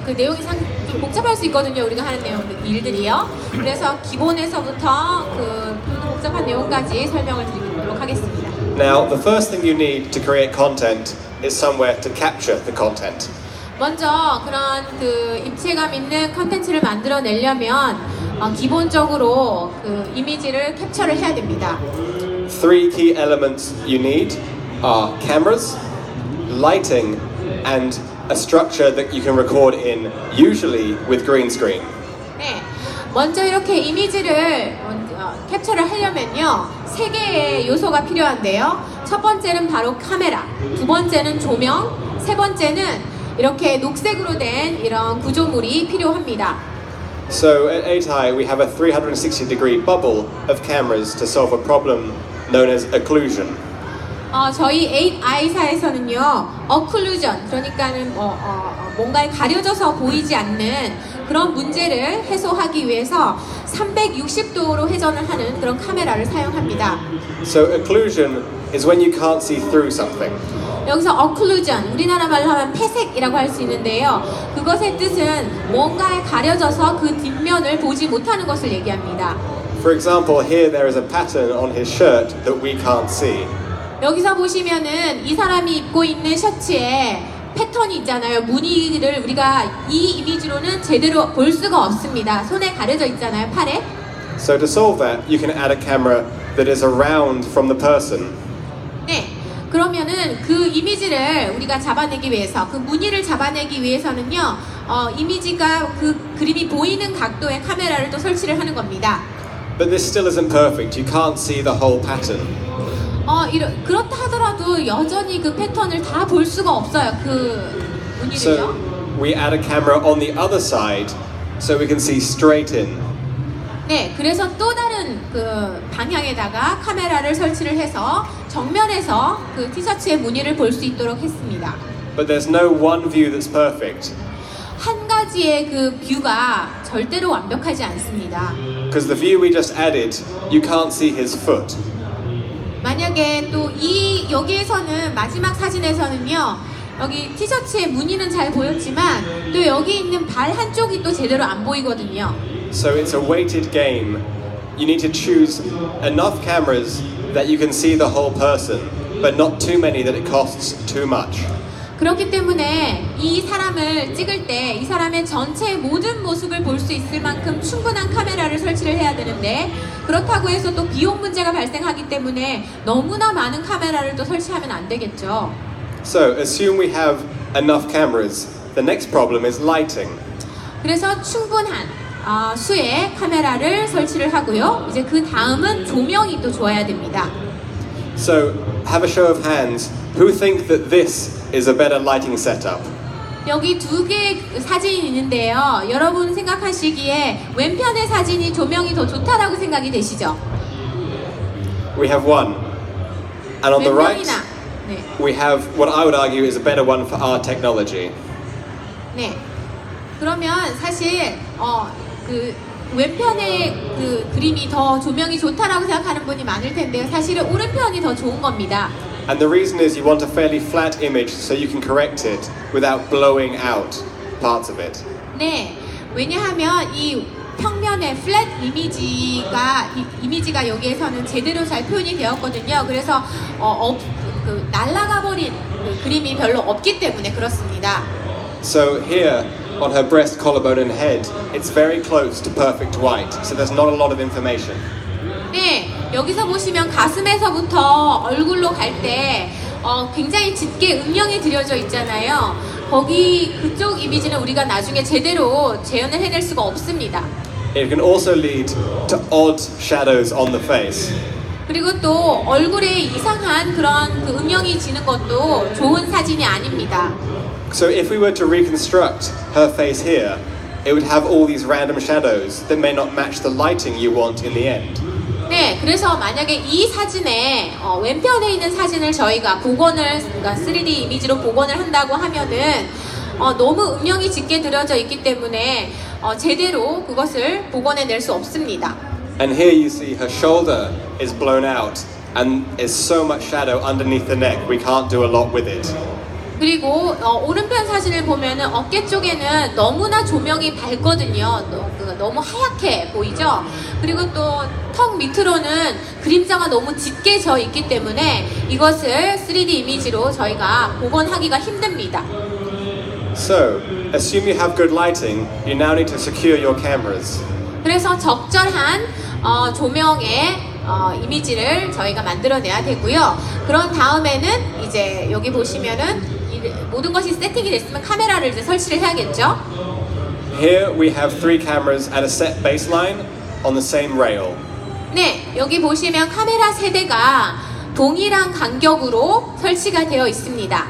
그 내용이 좀 복잡할 수 있거든요. 우리가 하는 내용 일들이요. 그래서 기본에서부터 그 복잡한 내용까지 설명을 드리도록 하겠습니다. Now, the first thing you need to create content is somewhere to capture the content. 먼저 그런 그 입체감 있는 컨텐츠를 만들어내려면 기본적으로 그 이미지를 캡처를 해야 됩니다. Three key elements you need are cameras, lighting, and a structure that you can record in, usually with green screen. 네, 먼저 이렇게 이미지를 캡처를 하려면요, 세 개의 요소가 필요한데요. 첫 번째는 바로 카메라, 두 번째는 조명, 세 번째는 이렇게 녹색으로 된 이런 구조물이 필요합니다. So at 8i we have a 360-degree bubble of cameras to solve a problem known as occlusion. 저희 8i사에서는요, occlusion, 그러니까는 뭔가에 가려져서 보이지 않는 그런 문제를 해소하기 위해서 360도로 회전을 하는 그런 카메라를 사용합니다. So occlusion is when you can't see through something. 여기서 occlusion, 우리나라 말로 하면 폐색이라고 할 수 있는데요. 그것의 뜻은 뭔가에 가려져서 그 뒷면을 보지 못하는 것을 얘기합니다. For example, here there is a pattern on his shirt that we can't see. 여기서 보시면은 이 사람이 입고 있는 셔츠에 패턴이 있잖아요. 무늬를 우리가 이 이미지로는 제대로 볼 수가 없습니다. 손에 가려져 있잖아요, 팔에. So to solve that, you can add a camera that is around from the person. 네. 그러면은 그 이미지를 우리가 잡아내기 위해서, 그 무늬를 잡아내기 위해서는요, 이미지가 그 그림이 보이는 각도의 카메라를 또 설치를 하는 겁니다. But this still isn't perfect. You can't see the whole pattern. 그렇다 하더라도 여전히 그 패턴을 다 볼 수가 없어요. 그 무늬를요. So we add a camera on the other side so we can see straight in. 네, 그래서 또 다른 그 방향에다가 카메라를 설치를 해서 정면에서 그 티셔츠의 무늬를 볼 수 있도록 했습니다. But there's no one view that's perfect. 한 가지의 그 뷰가 절대로 완벽하지 않습니다. Because the view we just added, you can't see his foot. 만약에 또 여기에서는 마지막 사진에서는요, 여기 티셔츠의 무늬는 잘 보였지만 또 여기 있는 발 한쪽이 또 제대로 안 보이거든요. So it's a weighted game. You need to choose enough cameras that you can see the whole person, but not too many that it costs too much. 그렇기 때문에 이 사람을 찍을 때 이 사람의 전체 모든 모습을 볼 수 있을 만큼 충분한 카메라를 설치를 해야 되는데, 그렇다고 해서 또 비용 문제가 발생하기 때문에 너무나 많은 카메라를 또 설치하면 안 되겠죠. So assume we have enough cameras. The next problem is lighting. 그래서 충분한 수의 카메라를 설치를 하고요. 이제 그 다음은 조명이 또 좋아야 됩니다. So have a show of hands. Who think that this is a better lighting setup? 여기 두 개의 사진이 있는데요. 여러분 생각하시기에 왼편의 사진이 조명이 더 좋다라고 생각이 되시죠? We have one. And on the right, 왼편이나. 네. we have what I would argue is a better one for our technology. 네. 그러면 사실 그 왼편의 그 그림이 더 조명이 좋다라고 생각하는 분이 많을 텐데요. 사실은 오른편이 더 좋은 겁니다. And the reason is you want a fairly flat image so you can correct it without blowing out parts of it. 네. 왜냐하면 이 평면의 플랫 이미지가 여기에서는 제대로 잘 표현이 되었거든요. 그래서 그 날아가 버린 그 그림이 별로 없기 때문에 그렇습니다. So here on her breast, collarbone and head, it's very close to perfect white. So there's not a lot of information. 네, 여기서 보시면 가슴에서부터 얼굴로 갈 때 굉장히 짙게 음영이 들여져 있잖아요. 거기 그쪽 이미지는 우리가 나중에 제대로 재현을 해낼 수가 없습니다. It can also lead to odd shadows on the face. 그리고 또 얼굴에 이상한 그런 그 음영이 지는 것도 좋은 사진이 아닙니다. So if we were to reconstruct her face here, it would have all these random shadows that may not match the lighting you want in the end. 네, 그래서 만약에 이 사진에 왼편에 있는 사진을 저희가 그러니까 3D 이미지로 복원을 한다고 하면은 너무 음영이 짙게 들어져 있기 때문에 제대로 그것을 복원해낼 수 없습니다. And here you see her shoulder is blown out and is so much shadow underneath the neck we can't do a lot with it. 그리고 오른편 사진을 보면은 어깨 쪽에는 너무나 조명이 밝거든요. 너무 하얗게 보이죠? 그리고 또 턱 밑으로는 그림자가 너무 짙게 져 있기 때문에 이것을 3D 이미지로 저희가 복원하기가 힘듭니다. So, assume you have good lighting, you now need to secure your cameras. 그래서 적절한 조명의 이미지를 저희가 만들어내야 되고요. 그런 다음에는 이제 여기 보시면은 모든 것이 세팅이 됐으면 카메라를 이제 설치를 해야겠죠. Here we have 3 cameras at a set baseline on the same rail. 네, 여기 보시면 카메라 세대가 동일한 간격으로 설치가 되어 있습니다.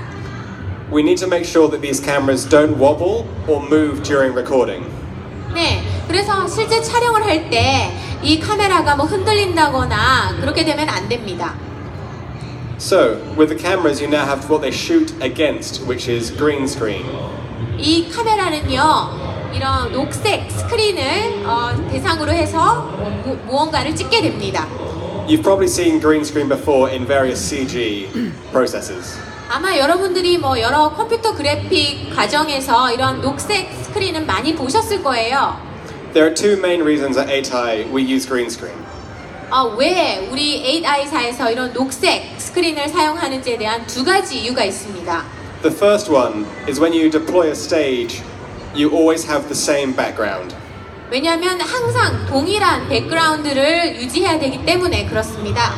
We need to make sure that these cameras don't wobble or move during recording. 네, 그래서 실제 촬영을 할 때 이 카메라가 뭐 흔들린다거나 그렇게 되면 안 됩니다. So, with the cameras, you now have what they shoot against, which is green screen. 이 카메라는요, 이런 녹색 스크린을 대상으로 해서 무언가를 찍게 됩니다. You've probably seen green screen before in various CG processes. 아마 여러분들이 뭐 여러 컴퓨터 그래픽 과정에서 이런 녹색 스크린은 많이 보셨을 거예요. There are 2 main reasons at 8i we use green screen. 왜 우리 8i사에서 이런 녹색 스크린을 사용하는지에 대한 2가지 이유가 있습니다. The first one is when you deploy a stage, you always have the same background. 왜냐하면 항상 동일한 백그라운드를 유지해야 되기 때문에 그렇습니다.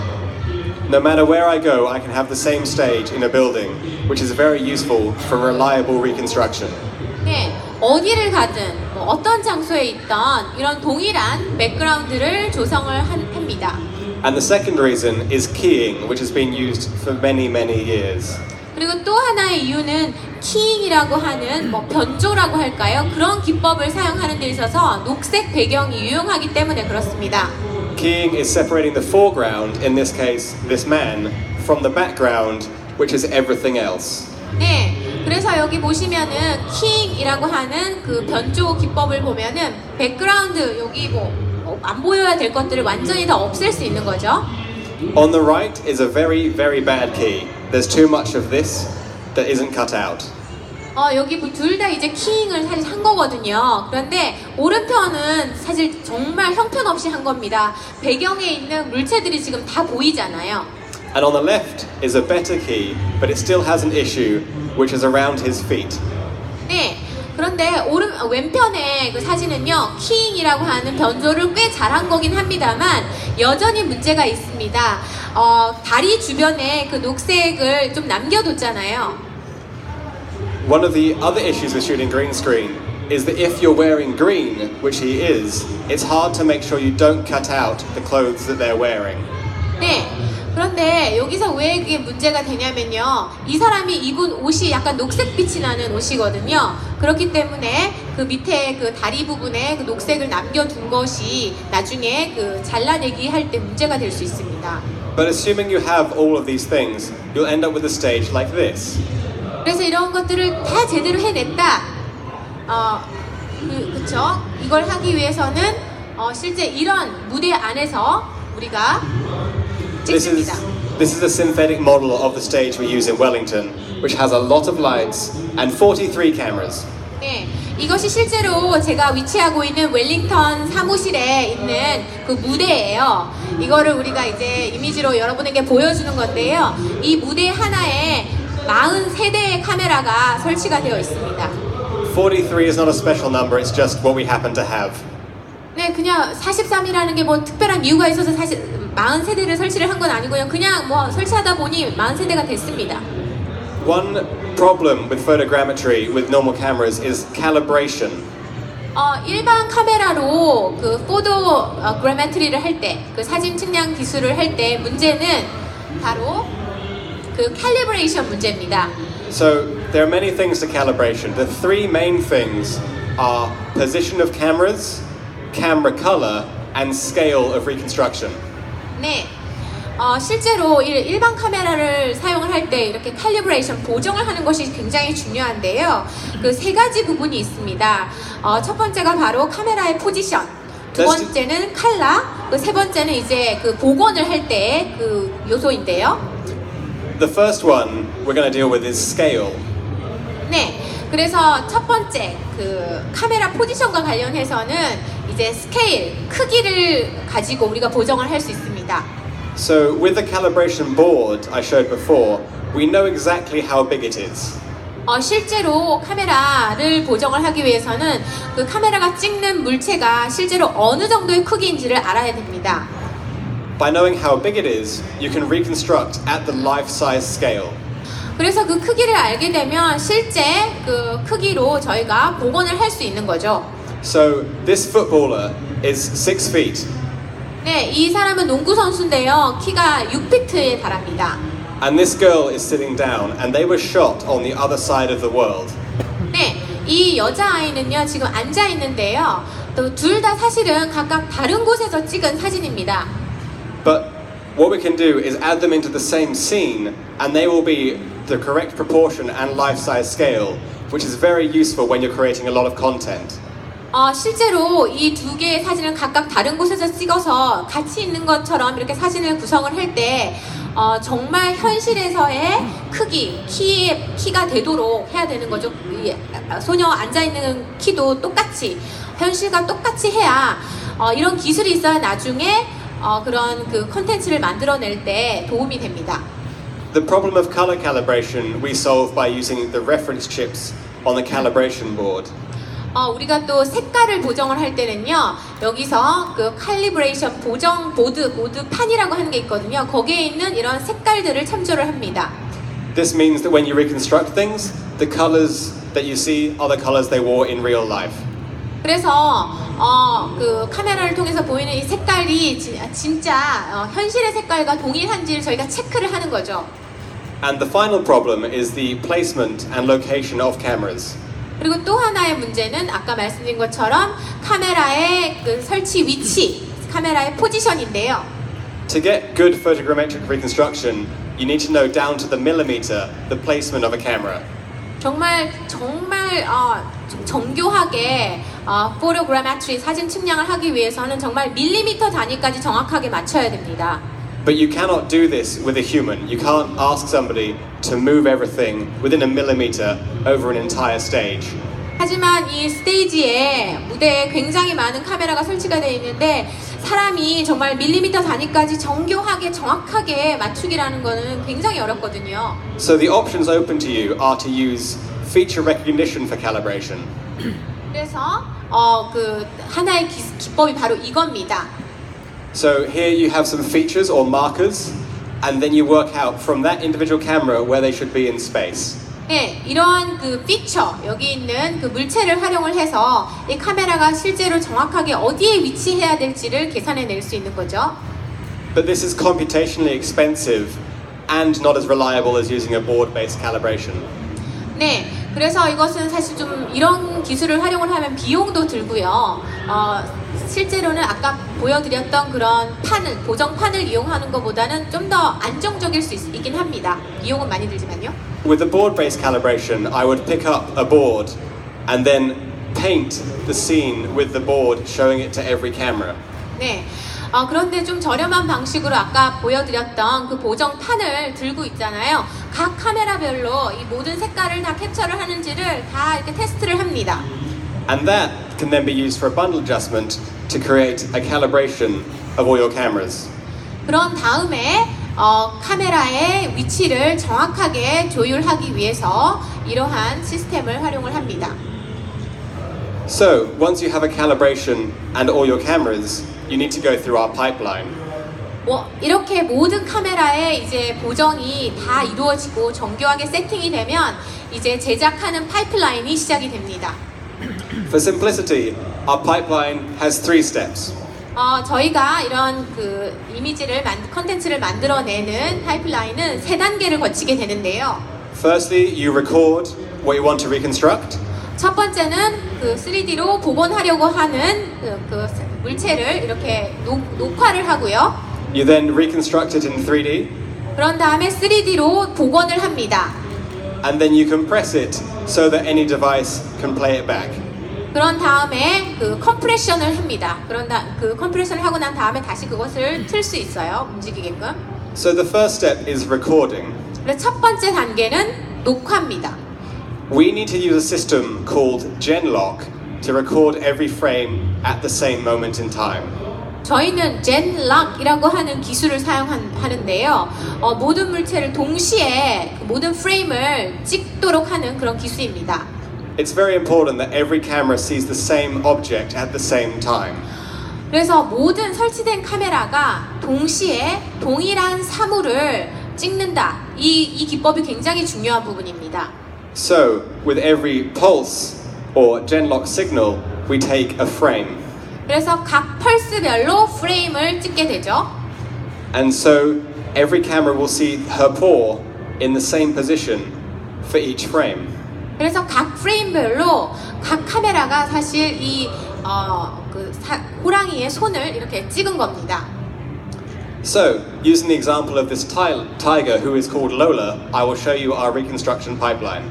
No matter where I go, I can have the same stage in a building, which is very useful for reliable reconstruction. 네, 어디를 가든 뭐 어떤 장소에 있던 이런 동일한 백그라운드를 조성을 합니다. And the second reason is keying, which has been used for many, many years. 그리고 또 하나의 이유는 키잉이라고 하는 뭐 변조라고 할까요? 그런 기법을 사용하는 데 있어서 녹색 배경이 유용하기 때문에 그렇습니다. Keying is separating the foreground, in this case, this man, from the background, which is everything else. 네, 그래서 여기 보시면은 키잉이라고 하는 그 변조 기법을 보면은 백그라운드 여기 뭐 안 보여야 될 것들을 완전히 다 없앨 수 있는 거죠. On the right is a very, very bad key. There's too much of this that isn't cut out. 여기 둘 다 이제 키잉을 사실 한 거거든요. 그런데 오른편은 사실 정말 형편없이 한 겁니다. 배경에 있는 물체들이 지금 다 보이잖아요. And on the left is a better key, but it still has an issue, which is around his feet. 네. 그런데 왼편의 그 사진은요, 키잉이라고 하는 변조를 꽤 잘한 거긴 합니다만 여전히 문제가 있습니다. 다리 주변에 그 녹색을 좀 남겨뒀잖아요. One of the other issues with shooting green screen is that if you're wearing green, which he is, it's hard to make sure you don't cut out the clothes that they're wearing. 네. 그런데 여기서 왜 그게 문제가 되냐면요. 이 사람이 입은 옷이 약간 녹색빛이 나는 옷이거든요. 그렇기 때문에 그 밑에 그 다리 부분에 그 녹색을 남겨둔 것이 나중에 그 잘라내기 할 때 문제가 될 수 있습니다. But assuming you have all of these things, you'll end up with a stage like this. 그래서 이런 것들을 다 제대로 해냈다. 그쵸? 이걸 하기 위해서는 실제 이런 무대 안에서 우리가 This 찍습니다. is a synthetic model of the stage we use in Wellington, which has a lot of lights and 43 cameras. 네, 이것이 실제로 제가 위치하고 있는 웰링턴 사무실에 있는 그 무대예요. 이거를 우리가 이제 이미지로 여러분에게 보여주는 건데요. 이 무대 하나에 43대의 카메라가 설치가 되어 있습니다. 43 is not a special number, it's just what we happen to have. 네, 그냥 43이라는 게 뭐 특별한 이유가 있어서 사실 43대를 설치를 한 건 아니고요. 그냥 뭐 설치하다 보니 43대가 됐습니다. One problem with photogrammetry with normal cameras is calibration. 일반 카메라로 그 포토그래메트리를 할 때, 그 사진 측량 기술을 할 때 문제는 바로 그 캘리브레이션 문제입니다. So there are many things to calibration. The 3 main things are position of cameras, camera color, and scale of reconstruction. 네, 실제로 일반 카메라를 사용을 할 때 이렇게 캘리브레이션 보정을 하는 것이 굉장히 중요한데요. 그 3가지 부분이 있습니다. 첫 번째가 바로 카메라의 포지션, 두 번째는 컬러, 그 세 번째는 이제 그 복원을 할 때의 그 요소인데요. The first one we're going to deal with is scale. 네, 그래서 첫 번째 그 카메라 포지션과 관련해서는 이제 스케일, 크기를 가지고 우리가 보정을 할 수 있습니다. So with the calibration board I showed before, we know exactly how big it is. 실제로 카메라를 보정을 하기 위해서는 그 카메라가 찍는 물체가 실제로 어느 정도의 크기인지를 알아야 됩니다. By knowing how big it is, you can reconstruct at the life-size scale. 그래서 그 크기를 알게 되면 실제 그 크기로 저희가 복원을 할 수 있는 거죠. So this footballer is 6 feet, 네, 이 사람은 농구 선수인데요. 키가 6피트에 달합니다. and this girl is sitting down, and they were shot on the other side of the world. 네, 이 여자아이는요, 지금 앉아 있는데요. 또 둘 다 사실은 각각 다른 곳에서 찍은 사진입니다. But what we can do is add them into the same scene, and they will be the correct proportion and life-size scale, which is very useful when you're creating a lot of content. 실제로 이 두 개의 사진을 각각 다른 곳에서 찍어서 같이 있는 것처럼 이렇게 사진을 구성을 할 때 정말 현실에서의 크기, 키가 되도록 해야 되는 거죠. 이 소녀 앉아있는 키도 똑같이, 현실과 똑같이 해야 이런 기술이 있어야 나중에 그런 그 컨텐츠를 만들어낼 때 도움이 됩니다. The problem of color calibration we solve by using the reference chips on the calibration board. 우리가 또 색깔을 보정을 할 때는요, 여기서 그 칼리브레이션 보정 보드판이라고 하는 게 있거든요. 거기에 있는 이런 색깔들을 참조를 합니다. This means that when you reconstruct things, the colors that you see are the colors they wore in real life. 그래서 그 카메라를 통해서 보이는 이 색깔이 진짜 현실의 색깔과 동일한지를 저희가 체크를 하는 거죠. And the final problem is the placement and location of cameras. 그리고 또 하나의 문제는 아까 말씀드린 것처럼 카메라의 그 설치 위치, 카메라의 포지션인데요. To get good photogrammetric reconstruction, you need to know down to the millimeter the placement of a camera. 정말 정교하게 포토그래메트리 사진 측량을 하기 위해서는 정말 밀리미터 단위까지 정확하게 맞춰야 됩니다. But you cannot do this with a human. You can't ask somebody to move everything within a millimeter over an entire stage. 하지만 이 스테이지에 무대에 굉장히 많은 카메라가 설치가 되어 있는데 사람이 정말 밀리미터 단위까지 정교하게 정확하게 맞추기라는 거는 굉장히 어렵거든요. So the options open to you are to use feature recognition for calibration. 그래서 그 하나의 기법이 바로 이겁니다. So here you have some features or markers, and then you work out from that individual camera where they should be in space. 네, 이러한 그 피처, 여기 있는 그 물체를 활용을 해서 이 카메라가 실제로 정확하게 어디에 위치해야 될지를 계산해 낼 수 있는 거죠. But this is computationally expensive and not as reliable as using a board-based calibration. 네, 그래서 이것은 사실 좀 이런 기술을 활용을 하면 비용도 들고요. 실제로는 아까 보여드렸던 그런 보정판을 이용하는 것보다는 좀 더 안정적일 수 있긴 합니다. 비용은 많이 들지만요. With the board-based calibration, I would pick up a board and then paint the scene with the board, showing it to every camera. 네. 그런데 좀 저렴한 방식으로 아까 보여드렸던 그 보정판을 들고 있잖아요. 각 카메라별로 이 모든 색깔을 다 캡처를 하는지를 다 이렇게 테스트를 합니다. And that can then be used for a bundle adjustment to create a calibration of all your cameras. 그런 다음에 카메라의 위치를 정확하게 조율하기 위해서 이러한 시스템을 활용을 합니다. So, once you have a calibration and all your cameras, you need to go through our pipeline. 이렇게 모든 카메라의 이제 보정이 다 이루어지고 정교하게 세팅이 되면 이제 제작하는 파이프라인이 시작이 됩니다. For simplicity, our pipeline has 3 steps. 저희가 이런 그 컨텐츠를 만들어내는 파이프라인은 3단계를 거치게 되는데요. Firstly, you record what you want to reconstruct. 첫 번째는 그 3D로 복원하려고 하는 그 물체를 이렇게 녹화를 하고요. You then reconstruct it in 3D. 그런 다음에 3D로 복원을 합니다. And then you compress it so that any device can play it back. 그런 다음에 그 컴프레션을 합니다. 그 컴프레션을 하고 난 다음에 다시 그것을 틀 수 있어요. 움직이게끔. So the first step is recording. 그래서 첫 번째 단계는 녹화입니다. we need to use a system called Genlock to record every frame at the same moment in time. 저희는 젠락이라고 하는 기술을 사용하는데요. 모든 물체를 동시에 모든 프레임을 찍도록 하는 그런 기술입니다. It's very important that every camera sees the same object at the same time. 그래서 모든 설치된 카메라가 동시에 동일한 사물을 찍는다. 이 기법이 굉장히 중요한 부분입니다. So, with every pulse or Genlock signal, we take a frame. 그래서 각 펄스별로 프레임을 찍게 되죠. And so, every camera will see her paw in the same position for each frame. 그래서 각 프레임별로 각 카메라가 사실 이 호랑이의 손을 이렇게 찍은 겁니다. So, using the example of this tiger who is called Lola, I will show you our reconstruction pipeline.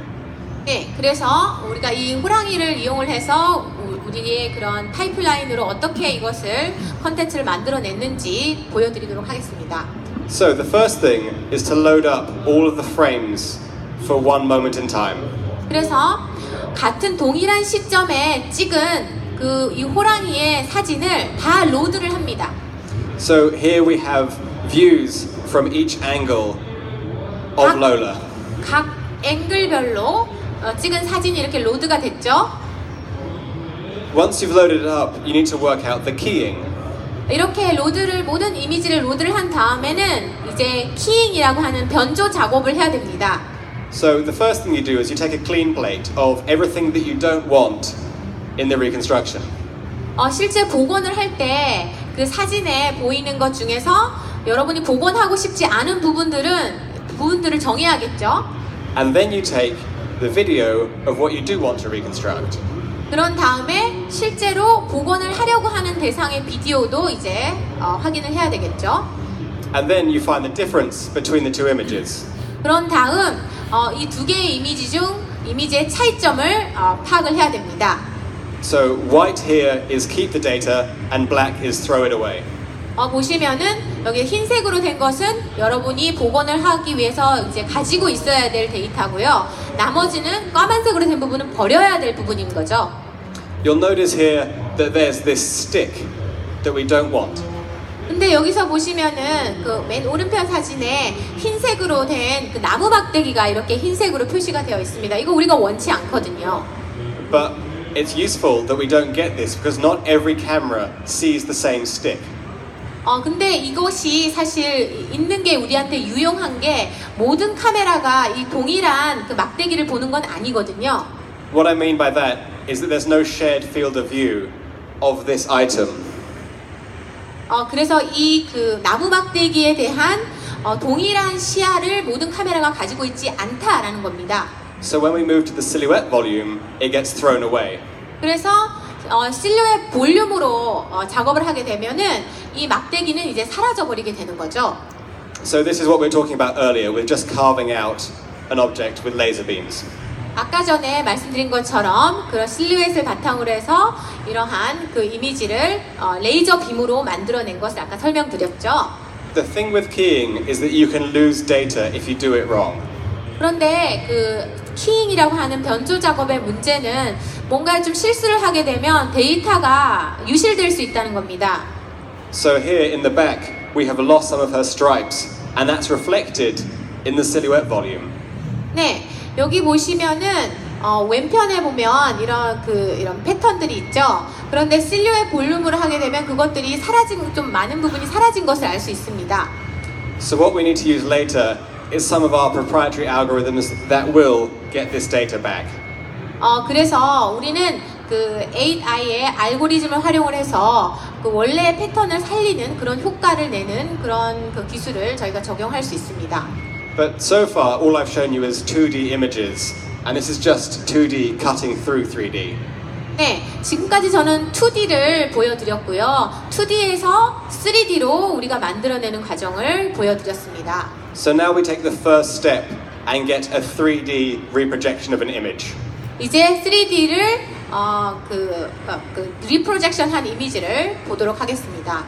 네, 그래서 우리가 이 호랑이를 이용을 해서 우리의 그런 파이프라인으로 어떻게 이것을 컨텐츠를 만들어냈는지 보여드리도록 하겠습니다. So, the first thing is to load up all of the frames for one moment in time. 그래서 같은 동일한 시점에 찍은 이 호랑이의 사진을 다 로드를 합니다. So, here we have views from each angle of Lola. 각 앵글별로 찍은 사진이 이렇게 로드가 됐죠. Once you've loaded it up, you need to work out the keying. 이렇게 모든 이미지를 로드를 한 다음에는 이제 키잉이라고 하는 변조 작업을 해야 됩니다. So the first thing you do is you take a clean plate of everything that you don't want in the reconstruction. 실제 복원을 할 때 그 사진에 보이는 것 중에서 여러분이 복원하고 싶지 않은 부분들을 정해야겠죠. And then you take the video of what you do want to reconstruct. 그런 다음에 실제로 복원을 하려고 하는 대상의 비디오도 이제 확인을 해야 되겠죠. And then you find the difference between the two images. 그런 다음 이 두 개의 이미지 중 이미지의 차이점을 파악을 해야 됩니다. So white here is keep the data and black is throw it away. 보시면은 여기 흰색으로 된 것은 여러분이 복원을 하기 위해서 이제 가지고 있어야 될 데이터고요. 나머지는 까만색으로 된 부분은 버려야 될 부분인 거죠. You'll notice here that there's this stick that we don't want. 근데 여기서 보시면은 그 맨 오른편 사진에 흰색으로 된 그 나무 막대기가 이렇게 흰색으로 표시가 되어 있습니다. 이거 우리가 원치 않거든요. But it's useful that we don't get this because not every camera sees the same stick. 근데 이것이 사실 있는 게 우리한테 유용한 게 모든 카메라가 이 동일한 그 막대기를 보는 건 아니거든요. What I mean by that is that there's no shared field of view of this item. 그래서 이 그 나무 막대기에 대한 동일한 시야를 모든 카메라가 가지고 있지 않다라는 겁니다. So when we move to the silhouette volume, it gets thrown away. 그래서 실루엣 볼륨으로 작업을 하게 되면은 이 막대기는 이제 사라져 버리게 되는 거죠. So this is what we were talking about earlier with just carving out an object with laser beams. 아까 전에 말씀드린 것처럼 그런 실루엣을 바탕으로 해서 이러한 그 이미지를 레이저 빔으로 만들어낸 것을 아까 설명드렸죠. The thing with keying is that you can lose data if you do it wrong. 그런데 그 키잉이라고 하는 변조 작업의 문제는 뭔가 좀 실수를 하게 되면 데이터가 유실될 수 있다는 겁니다. So here in the back, we have lost some of her stripes, and that's reflected in the silhouette volume. 네, 여기 보시면은 왼편에 보면 이런 패턴들이 있죠. 그런데 실루엣 볼륨으로 하게 되면 그것들이 좀 많은 부분이 사라진 것을 알 수 있습니다. So what we need to use later is some of our proprietary algorithms that will get this data back. 그래서 우리는 그 AI의 알고리즘을 활용을 해서 그 원래의 패턴을 살리는 그런 효과를 내는 그런 그 기술을 저희가 적용할 수 있습니다. But so far, all I've shown you is 2D images, and this is just 2D cutting through 3D. 네, 지금까지 저는 2D를 보여드렸고요. 2D에서 3D로 우리가 만들어내는 과정을 보여드렸습니다. So now we take the first step and get a 3D reprojection of an image. 이제 3D를 리프로젝션한 이미지를 보도록 하겠습니다.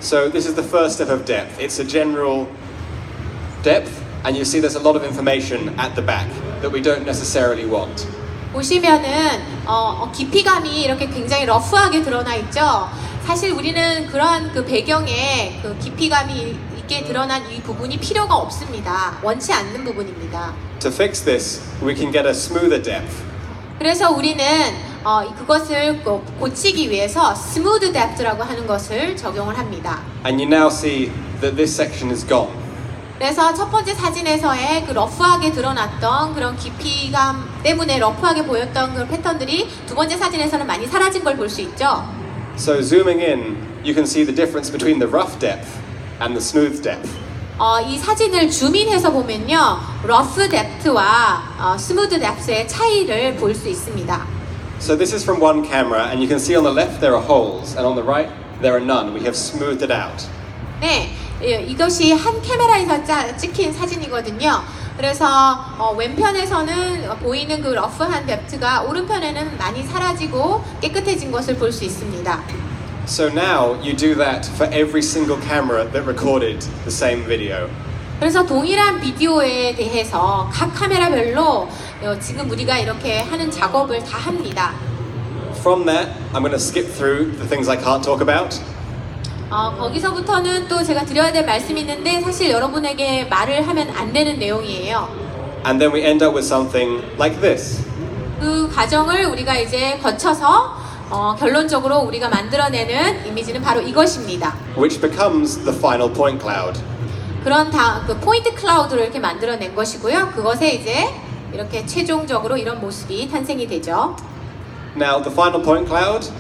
So this is the first step of depth. It's a general depth, and you see there's a lot of information at the back. that we don't necessarily want. 보시면은 깊이감이 이렇게 굉장히 러프하게 드러나 있죠. 사실 우리는 그러한 그 배경에 그 깊이감이 있게 드러난 이 부분이 필요가 없습니다. 원치 않는 부분입니다. To fix this, we can get a smoother depth. 그래서 우리는 그것을 고치기 위해서 스무드 뎁스라고 하는 것을 적용을 합니다. And you now see that this section is gone. 그래서 첫 번째 사진에서의 그 러프하게 드러났던 그런 깊이감 때문에 러프하게 보였던 그런 패턴들이 두 번째 사진에서는 많이 사라진 걸 볼 수 있죠. So zooming in, you can see the difference between the rough depth and the smooth depth. 이 사진을 줌인해서 보면요, 러프 뎁스와 스무드 뎁스의 차이를 볼 수 있습니다. So this is from one camera, and you can see on the left there are holes, and on the right there are none. We have smoothed it out. 네, 이것이 한 카메라에서 찍힌 사진이거든요. 그래서 왼편에서는 보이는 그 러프한 뎁스가 오른편에는 많이 사라지고 깨끗해진 것을 볼 수 있습니다. So now you do that for every single camera that recorded the same video. 그래서 동일한 비디오에 대해서 각 카메라별로 지금 우리가 이렇게 하는 작업을 다 합니다. From that, I'm going to skip through the things I can't talk about. 거기서부터는 또 제가 드려야 될 말씀이 있는데 사실 여러분에게 말을 하면 안 되는 내용이에요. And then we end up with something like this. 그 과정을 우리가 이제 거쳐서 결론적으로 우리가 만들어내는 이미지는 바로 이것입니다. Which becomes the final point cloud. 그런 그 포인트 클라우드를 이렇게 만들어낸 것이고요. 그것에 이제 이렇게 최종적으로 이런 모습이 탄생이 되죠. Now, the final point cloud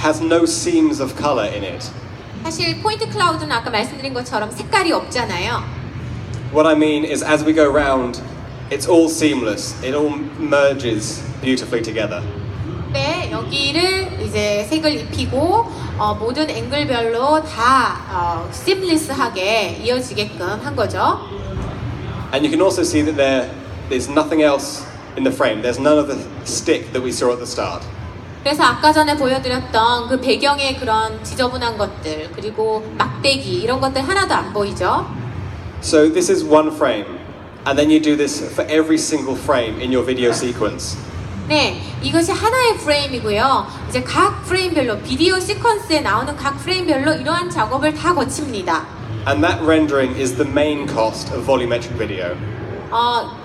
has no seams of color in it. 사실 포인트 클라우드는 아까 말씀드린 것처럼 색깔이 없잖아요. What I mean is, as we go round, it's all seamless. It all merges beautifully together. 네, 여기를 이제 색을 입히고 모든 앵글별로 다 seamless하게 이어지게끔 한 거죠. And you can also see that there's nothing else in the frame. There's none of the stick that we saw at the start. 그래서 아까 전에 보여드렸던 그 배경의 그런 지저분한 것들 그리고 막대기 이런 것들 하나도 안 보이죠. So this is one frame, and then you do this for every single frame in your video sequence. 네, 이것이 하나의 프레임이고요. 이제 각 프레임별로 비디오 시퀀스에 나오는 각 프레임별로 이러한 작업을 다 거칩니다. And that rendering is the main cost of volumetric video.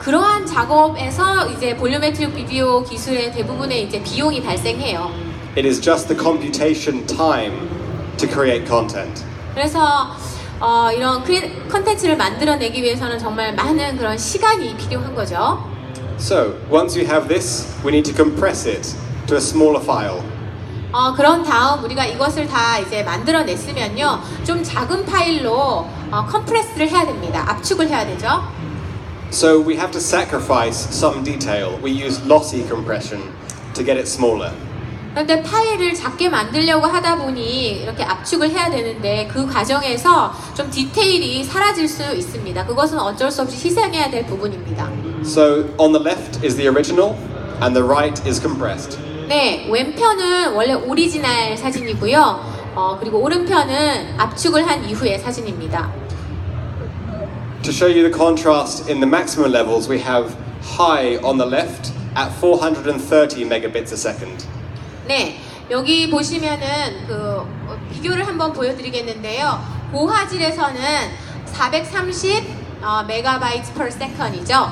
그러한 작업에서 이제 볼륨메트릭 비디오 기술의 대부분의 이제 비용이 발생해요. It is just the computation time to create content. 그래서 이런 컨텐츠를 만들어내기 위해서는 정말 많은 그런 시간이 필요한 거죠. So, once you have this, we need to compress it to a smaller file. 그런 다음 우리가 이것을 다 이제 만들어냈으면요, 좀 작은 파일로 컴프레스를 해야 됩니다. 압축을 해야 되죠. So we have to sacrifice some detail. We use lossy compression to get it smaller. 그런데 파일을 작게 만들려고 하다 보니 이렇게 압축을 해야 되는데 그 과정에서 좀 디테일이 사라질 수 있습니다. 그것은 어쩔 수 없이 희생해야 될 부분입니다. So on the left is the original and the right is compressed. 네, 왼편은 원래 오리지널 사진이고요. 그리고 오른편은 압축을 한 이후의 사진입니다. To show you the contrast in the maximum levels, we have high on the left at 430 megabits a second. 네, 여기 보시면은 그 비교를 한번 보여드리겠는데요. 고화질에서는 430 메가바이트 per second이죠.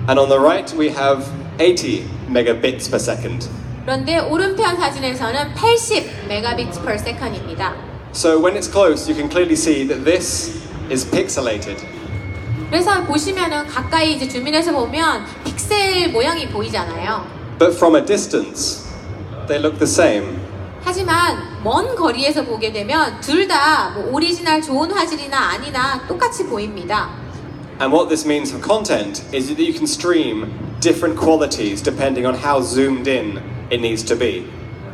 And on the right, we have 80 megabits per second. 그런데 오른편 사진에서는 80 메가비트 per second입니다. So when it's close, you can clearly see that this is pixelated. 그래서 보시면은 가까이 이제 줌인해서 보면 픽셀 모양이 보이잖아요. But from a distance, they look the same. 하지만 먼 거리에서 보게 되면 둘 다 뭐 오리지널 좋은 화질이나 아니나 똑같이 보입니다. And what this means for content is that you can stream different qualities depending on how zoomed in it needs to be.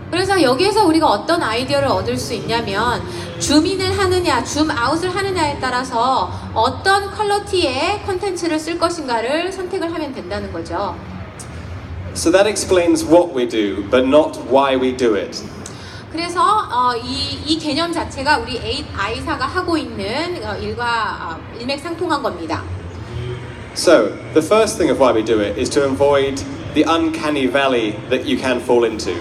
그래서 여기에서 우리가 어떤 아이디어를 얻을 수 있냐면 줌인을 하느냐 줌아웃을 하느냐에 따라서 어떤 퀄리티의 콘텐츠를 쓸 것인가를 선택을 하면 된다는 거죠. So that explains what we do, but not why we do it. 그래서 이 개념 자체가 우리 아이사가 하고 있는 일과 일맥상통한 겁니다. So, the first thing of why we do it is to avoid the uncanny valley that you can fall into.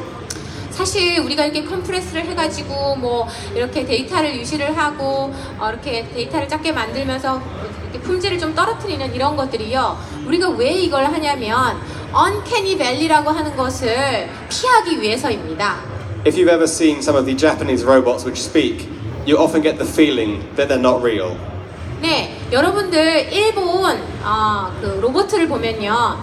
사실 우리가 이렇게 컴프레스를 해가지고 뭐 이렇게 데이터를 유실을 하고 이렇게 데이터를 작게 만들면서 이렇게 품질을 좀 떨어뜨리는 이런 것들이요. 우리가 왜 이걸 하냐면 uncanny valley라고 하는 것을 피하기 위해서입니다. If you've ever seen some of the Japanese robots which speak, you often get the feeling that they're not real. 네, 여러분들 일본 그 로봇을 보면요,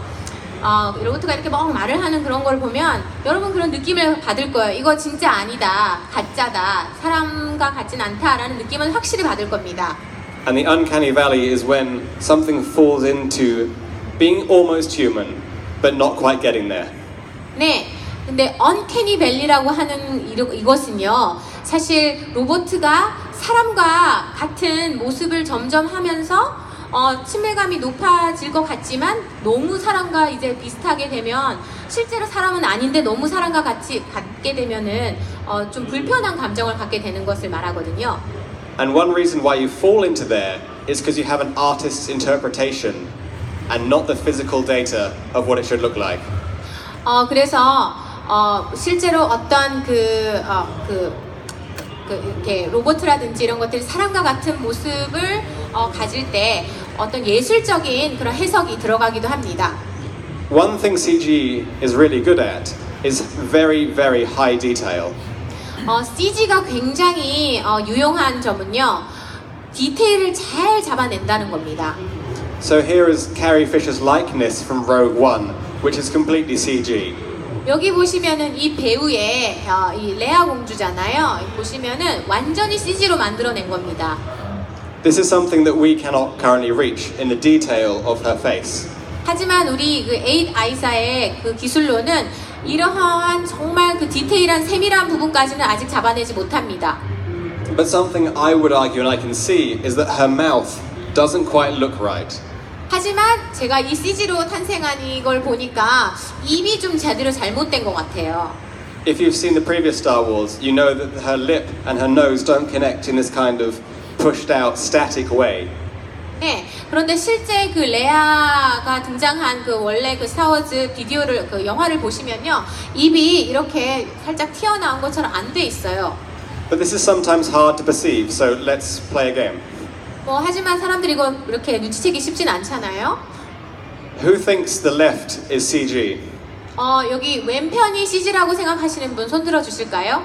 로봇가 이렇게 막 말을 하는 그런 걸 보면 여러분 그런 느낌을 받을 거예요. 이거 진짜 아니다, 가짜다, 사람과 같진 않다라는 느낌을 확실히 받을 겁니다. And the uncanny valley is when something falls into being almost human, but not quite getting there. 네, 근데 uncanny valley라고 하는 이것은요, 사실 로봇가 사람과 같은 모습을 점점 하면서 친밀감이 높아질 것 같지만 너무 사람과 이제 비슷하게 되면 실제로 사람은 아닌데 너무 사람과 같이 갖게 되면은 좀 불편한 감정을 갖게 되는 것을 말하거든요. And one reason why you fall into there is because you have an artist's interpretation and not the physical data of what it should look like. 그래서 실제로 어떤 이렇게 로봇이라든지 이런 것들이 사람과 같은 모습을 가질 때 어떤 예술적인 그런 해석이 들어가기도 합니다. One thing CG is really good at is very, very high detail. CG가 굉장히 유용한 점은요, 디테일을 잘 잡아낸다는 겁니다. So here is Carrie Fisher's likeness from Rogue One, which is completely CG. 여기 보시면은 이 배우의 이 레아 공주잖아요. 보시면은 완전히 CG로 만들어낸 겁니다. This is something that we cannot currently reach in the detail of her face. 하지만 우리 그 8아이사의 그 기술로는 이러한 정말 그 디테일한 세밀한 부분까지는 아직 잡아내지 못합니다. But something I would argue and I can see is that her mouth doesn't quite look right. 하지만 제가 이 CG로 탄생한 이걸 보니까 입이 좀 제대로 잘못된 것 같아요. If you've seen the previous Star Wars, you know that her lip and her nose don't connect in this kind of pushed out static way. 네, 그런데 실제 그 레아가 등장한 그 원래 그 스타워즈 비디오를 그 영화를 보시면요, 입이 이렇게 살짝 튀어나온 것처럼 안 돼 있어요. But this is sometimes hard to perceive, so let's play a game. 하지만 사람들이 이거 이렇게 눈치채기 쉽진 않잖아요. Who thinks the left is CG? 여기 왼편이 CG라고 생각하시는 분 손 들어 주실까요?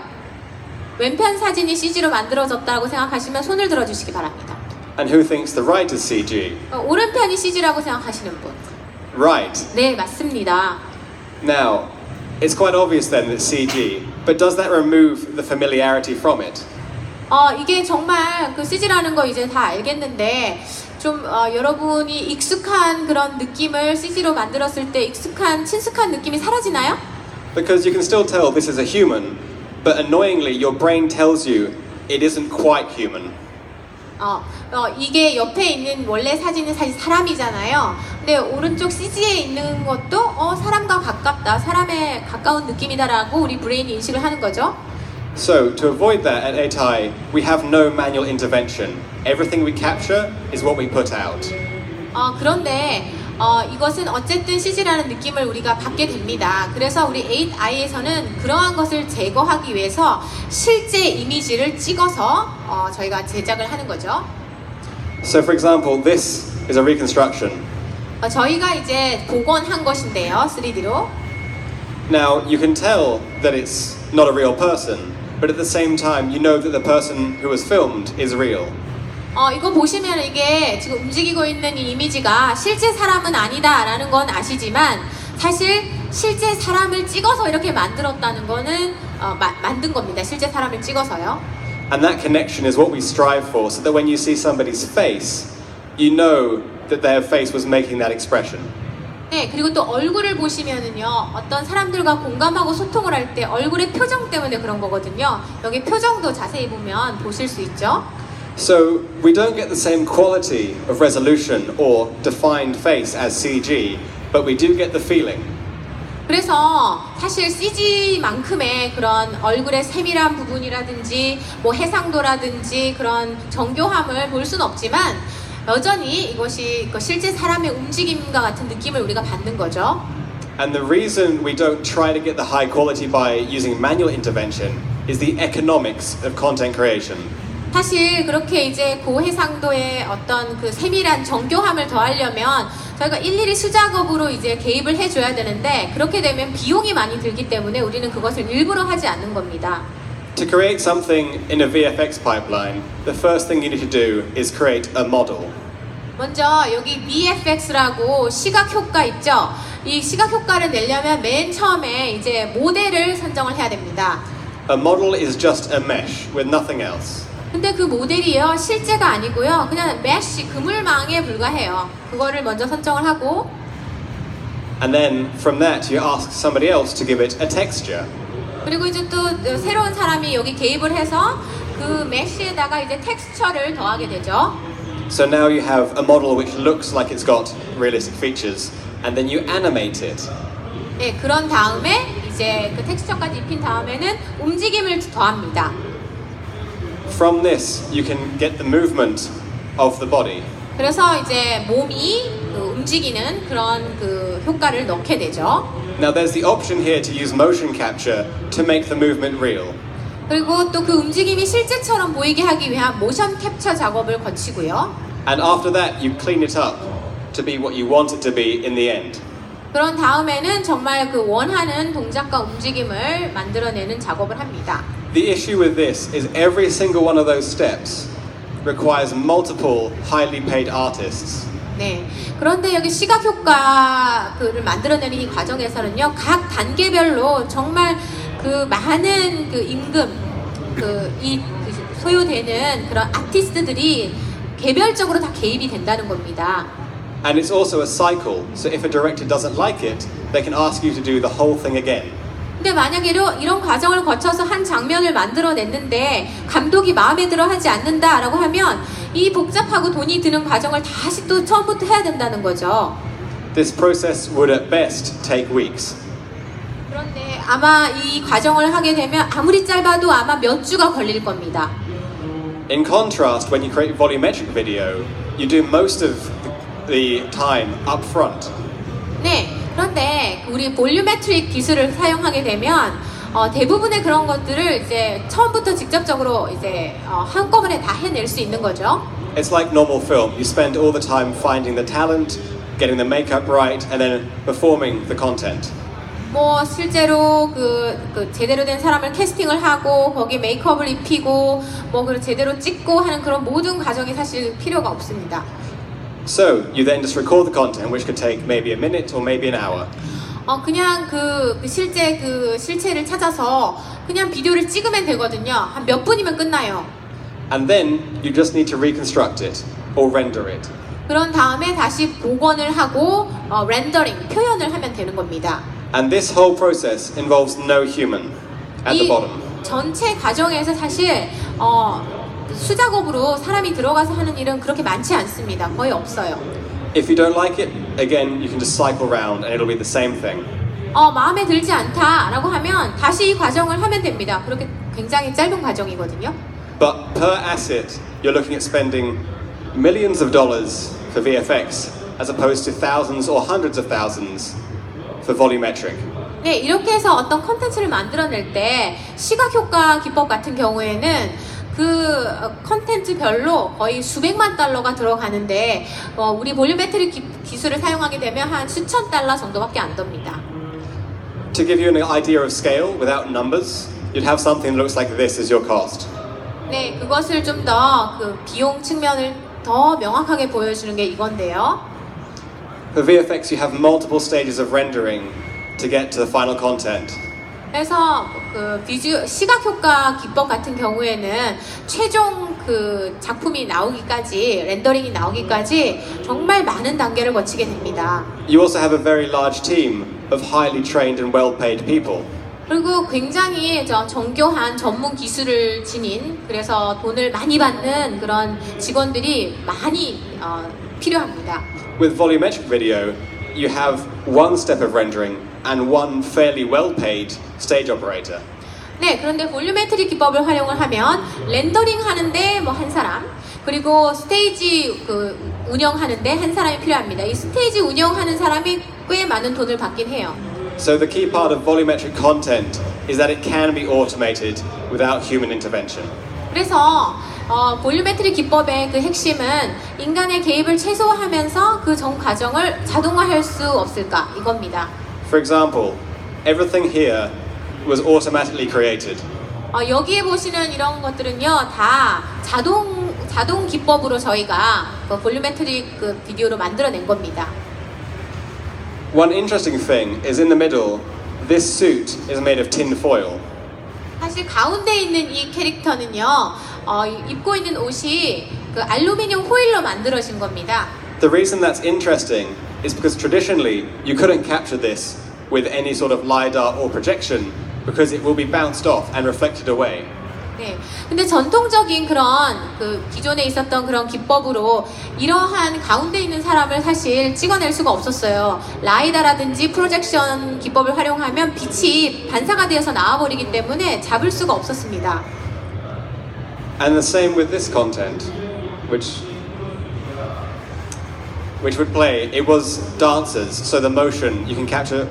왼편 사진이 CG로 만들어졌다고 생각하시면 손을 들어 주시기 바랍니다. And who thinks the right is CG? 오른편이 CG라고 생각하시는 분. Right. 네, 맞습니다. Now, it's quite obvious then that CG, but does that remove the familiarity from it? 이게 정말 그 CG라는 거 이제 다 알겠는데 좀 여러분이 익숙한 그런 느낌을 CG로 만들었을 때 익숙한 친숙한 느낌이 사라지나요? Because you can still tell this is a human, but annoyingly your brain tells you it isn't quite human. 이게 옆에 있는 원래 사진은 사실 사람이잖아요. 근데 오른쪽 CG에 있는 것도 사람과 가깝다, 사람에 가까운 느낌이다라고 우리 브레인이 인식을 하는 거죠. So, to avoid that at ATI, we have no manual intervention. Everything we capture is what we put out. 그런데 이것은 어쨌든 CG라는 느낌을 우리가 받게 됩니다. 그래서 우리 8i에서는 그러한 것을 제거하기 위해서 실제 이미지를 찍어서 저희가 제작을 하는 거죠. So, for example, this is a reconstruction. 저희가 이제 복원한 것인데요, 3D로. Now, you can tell that it's not a real person, but at the same time, you know that the person who was filmed is real. 이거 보시면 이게 지금 움직이고 있는 이 이미지가 실제 사람은 아니다라는 건 아시지만 사실 실제 사람을 찍어서 이렇게 만들었다는 거는 만든 겁니다. 실제 사람을 찍어서요. And that connection is what we strive for, so that when you see somebody's face, you know that their face was making that expression. 네, 그리고 또 얼굴을 보시면은요, 어떤 사람들과 공감하고 소통을 할 때 얼굴의 표정 때문에 그런 거거든요. 여기 표정도 자세히 보면 보실 수 있죠. So we don't get the same quality of resolution or defined face as CG, but we do get the feeling. 그래서 사실 CG만큼의 그런 얼굴의 세밀한 부분이라든지 뭐 해상도라든지 그런 정교함을 볼 수는 없지만 여전히 이것이 실제 사람의 움직임과 같은 느낌을 우리가 받는 거죠. And the reason we don't try to get the high quality by using manual intervention is the economics of content creation. 사실 그렇게 이제 고해상도의 어떤 그 세밀한 정교함을 더하려면 저희가 일일이 수작업으로 이제 개입을 해줘야 되는데 그렇게 되면 비용이 많이 들기 때문에 우리는 그것을 일부러 하지 않는 겁니다. To create something in a VFX pipeline, the first thing you need to do is create a model. 먼저 여기 VFX라고 시각 효과 있죠? 이 시각 효과를 내려면 맨 처음에 이제 모델을 선정을 해야 됩니다. A model is just a mesh with nothing else. 근데 그 모델이요 실제가 아니고요 그냥 메쉬 그물망에 불과해요. 그거를 먼저 선정을 하고 And then from that you ask somebody else to give it a texture. 그리고 이제 또 새로운 사람이 여기 개입을 해서 그 메쉬에다가 이제 텍스처를 더하게 되죠. So now you have a model which looks like it's got realistic features, and then you animate it. 네, 그런 다음에 이제 그 텍스처까지 입힌 다음에는 움직임을 더합니다. From this, you can get the movement of the body. 그래서 이제 몸이 그 움직이는 그런 그 효과를 넣게 되죠. Now there's the option here to use motion capture to make the movement real. 그리고 또 그 움직임이 실제처럼 보이게 하기 위한 모션 캡처 작업을 거치고요. And after that, you clean it up to be what you want it to be in the end. 그런 다음에는 정말 그 원하는 동작과 움직임을 만들어내는 작업을 합니다. The issue with this is every single one of those steps requires multiple highly paid artists. 네. 그런데 여기 시각 효과를 만들어내는 이 과정에서는요, 각 단계별로 정말 그 많은 그 임금, 소요되는 그런 아티스트들이 개별적으로 다 개입이 된다는 겁니다. And it's also a cycle, so if a director doesn't like it, they can ask you to do the whole thing again. 근데 만약에 이런 과정을 거쳐서 한 장면을 만들어냈는데 감독이 마음에 들어 하지 않는다라고 하면 이 복잡하고 돈이 드는 과정을 다시 또 처음부터 해야 된다는 거죠. This process would at best take weeks. 그런데 아마 이 과정을 하게 되면 아무리 짧아도 아마 몇 주가 걸릴 겁니다. In contrast, when you create volumetric video, you do most of the time up front. 네, 그런데 우리 볼륨메트릭 기술을 사용하게 되면 대부분의 그런 것들을 이제 처음부터 직접적으로 이제 한꺼번에 다 해낼 수 있는 거죠. It's like normal film. You spend all the time finding the talent, getting the makeup right, and then performing the content. 뭐 실제로 그 제대로 된 사람을 캐스팅을 하고 거기 메이크업을 입히고 뭐 그 제대로 찍고 하는 그런 모든 과정이 사실 필요가 없습니다. So you then just record the content, which could take maybe a minute or maybe an hour. 그냥 실체를 찾아서 그냥 비디오를 찍으면 되거든요. 한 몇 분이면 끝나요. And then you just need to reconstruct it or render it. 그런 다음에 다시 복원을 하고 렌더링, 표현을 하면 되는 겁니다. And this whole process involves no human at the 이 bottom. 전체 과정에서 사실 수작업으로 사람이 들어가서 하는 일은 그렇게 많지 않습니다. 거의 없어요. If you don't like it, again, you can just cycle around and it'll be the same thing. 마음에 들지 않다라고 하면 다시 이 과정을 하면 됩니다. 그렇게 굉장히 짧은 과정이거든요. But per asset, you're looking at spending millions of dollars for VFX as opposed to thousands or hundreds of thousands for volumetric. 네, 이렇게 해서 어떤 컨텐츠를 만들어낼 때 시각 효과 기법 같은 경우에는 그 컨텐츠별로 거의 수백만 달러가 들어가는데 우리 볼륨메트릭 기술을 사용하게 되면 한 수천 달러 정도밖에 안 됩니다. To give you an idea of scale without numbers, you'd have something that looks like this as your cost. 네, 그것을 좀 더 그 비용 측면을 더 명확하게 보여주는 게 이건데요. For VFX, you have multiple stages of rendering to get to the final content. 그래서 그 시각 효과 기법 같은 경우에는 최종 그 작품이 나오기까지 렌더링이 나오기까지 정말 많은 단계를 거치게 됩니다. You also have a very large team of highly trained and well-paid people. 그리고 굉장히 정교한 전문 기술을 지닌 그래서 돈을 많이 받는 그런 직원들이 많이 필요합니다. With volumetric video, you have one step of rendering and one fairly well-paid stage operator. 네, 그런데 볼륨메트릭 기법을 활용을 하면 렌더링 하는데 뭐 한 사람, 그리고 스테이지 운영하는데 한 사람이 필요합니다. 이 스테이지 운영하는 사람이 꽤 많은 돈을 받긴 해요. So the key part of volumetric content is that it can be automated without human intervention. 그래서 볼륨메트릭 기법의 그 핵심은 인간의 개입을 최소화하면서 그 전 과정을 자동화할 수 없을까 이겁니다. For example, everything here was automatically created. 여기에 보시는 이런 것들은요 다 자동 기법으로 저희가 그 볼륨메트릭 그 비디오로 만들어낸 겁니다. One interesting thing is in the middle, this suit is made of tin foil. 사실 가운데 있는 이 캐릭터는요 입고 있는 옷이 그 알루미늄 호일로 만들어진 겁니다. The reason that's interesting is because traditionally you couldn't capture this with any sort of LiDAR or projection because it will be bounced off and reflected away. 네. 근데 전통적인 그런 그 기존에 있었던 그런 기법으로 이러한 가운데 있는 사람을 사실 찍어낼 수가 없었어요. 라이다라든지 프로젝션 기법을 활용하면 빛이 반사가 되어서 나와버리기 때문에 잡을 수가 없었습니다. And the same with this content, which would play. It was dancers, so the motion you can capture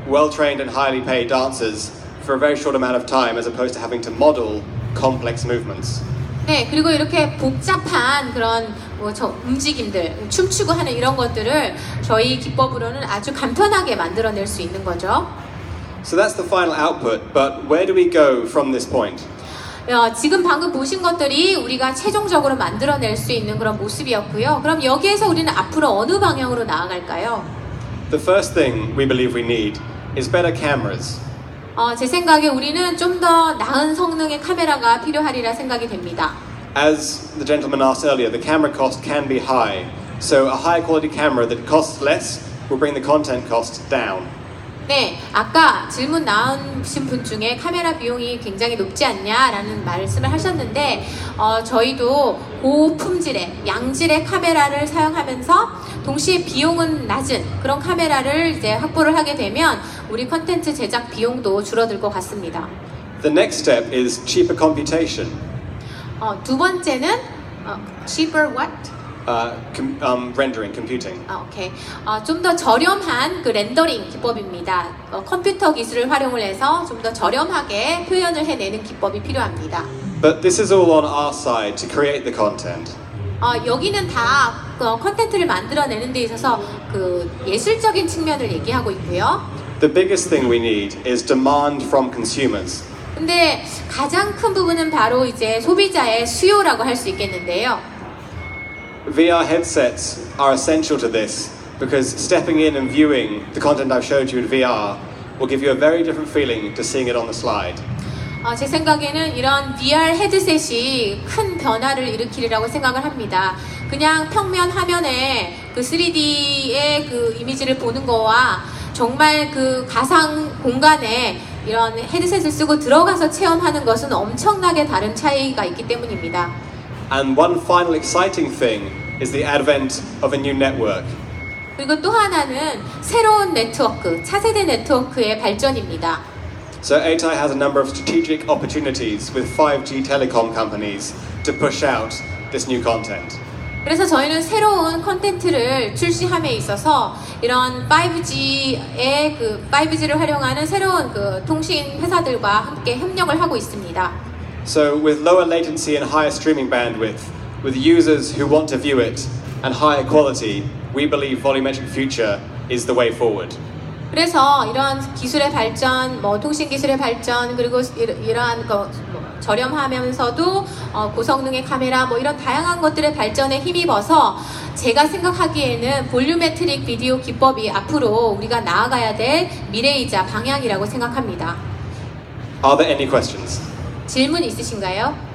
well-trained and highly paid dancers for a very short amount of time, as opposed to having to model complex movements. 네, 그리고 이렇게 복잡한 그런 움직임들, 춤추고 하는 이런 것들을 저희 기법으로는 아주 간편하게 만들어낼 수 있는 거죠. So that's the final output, but where do we go from this point? 지금 방금 보신 것들이 우리가 최종적으로 만들어낼 수 있는 그런 모습이었고요. 그럼 여기에서 우리는 앞으로 어느 방향으로 나아갈까요? The first thing we believe we need is better cameras. 제 생각에 우리는 좀 더 나은 성능의 카메라가 필요하리라 생각이 됩니다. As the gentleman asked earlier, the camera cost can be high. So a high quality camera that costs less will bring the content cost down. 네, 아까 질문 나오신 분 중에 카메라 비용이 굉장히 높지 않냐라는 말씀을 하셨는데 저희도 고품질의 양질의 카메라를 사용하면서 동시에 비용은 낮은 그런 카메라를 이제 확보를 하게 되면 우리 컨텐츠 제작 비용도 줄어들 것 같습니다. The next step is cheaper computation. 두 번째는 cheaper what? Rendering, computing. 오케이. 좀 더 저렴한 그 렌더링 기법입니다. 컴퓨터 기술을 활용을 해서 좀 더 저렴하게 표현을 해내는 기법이 필요합니다. But this is all on our side to create the content. 여기는 다 컨텐츠를 만들어내는 데 있어서 그 예술적인 측면을 얘기하고 있고요. The biggest thing we need is demand from consumers. 근데 가장 큰 부분은 바로 이제 소비자의 수요라고 할 수 있겠는데요. VR headsets are essential to this because stepping in and viewing the content I've showed you in VR will give you a very different feeling to seeing it on the slide. 제 생각에는 이런 VR 헤드셋이 큰 변화를 일으키리라고 생각을 합니다. 그냥 평면 화면에 그 3D의 그 이미지를 보는 거와 정말 그 가상 공간에 이런 헤드셋을 쓰고 들어가서 체험하는 것은 엄청나게 다른 차이가 있기 때문입니다. And one final exciting thing is the advent of a new network. 그리고 또 하나는 새로운 네트워크, 차세대 네트워크의 발전입니다. So ATI has a number of strategic opportunities with 5G telecom companies to push out this new content. 그래서 저희는 새로운 콘텐츠를 출시함에 있어서 이런 5G를 활용하는 새로운 그 통신 회사들과 함께 협력을 하고 있습니다. So with lower latency and higher streaming bandwidth, with users who want to view it and higher quality, we believe volumetric future is the way forward. 그래서 이런 기술의 발전, 통신 기술의 발전, 그리고 이러한 저렴하면서도 고성능의 카메라, 이런 다양한 것들의 발전에 힘입어서 제가 생각하기에는 볼륨메트릭 비디오 기법이 앞으로 우리가 나아가야 될 미래이자 방향이라고 생각합니다. Are there any questions? 질문 있으신가요?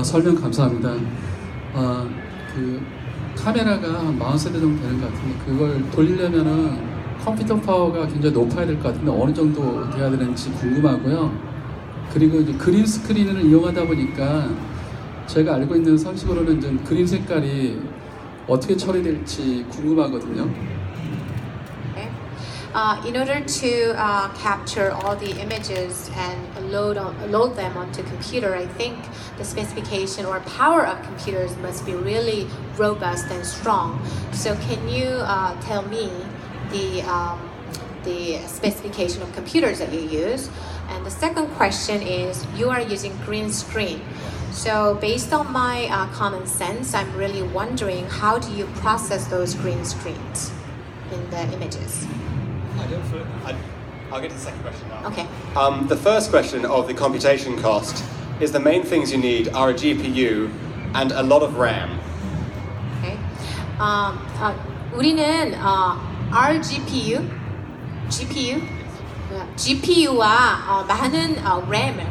설명 감사합니다. 그 카메라가 한 40세대 정도 되는 것 같은데 그걸 돌리려면은 컴퓨터 파워가 굉장히 높아야 될 것 같은데 어느 정도 돼야 되는지 궁금하고요. 그리고 이제 그린 스크린을 이용하다 보니까 제가 알고 있는 상식으로는 이제 그린 색깔이 어떻게 처리될지 궁금하거든요. Okay. In order to capture all the images and load them onto computer, I think the specification or power of computers must be really robust and strong. So can you tell me the specification of computers that you use? And the second question is, you are using green screen. So based on my common sense, I'm really wondering, how do you process those green screens in the images? I'll get to the second question now. Okay. The first question of the computation cost is the main things you need are a GPU and a lot of RAM. Okay. 우리는 RGPU, GPU와 많은 RAM을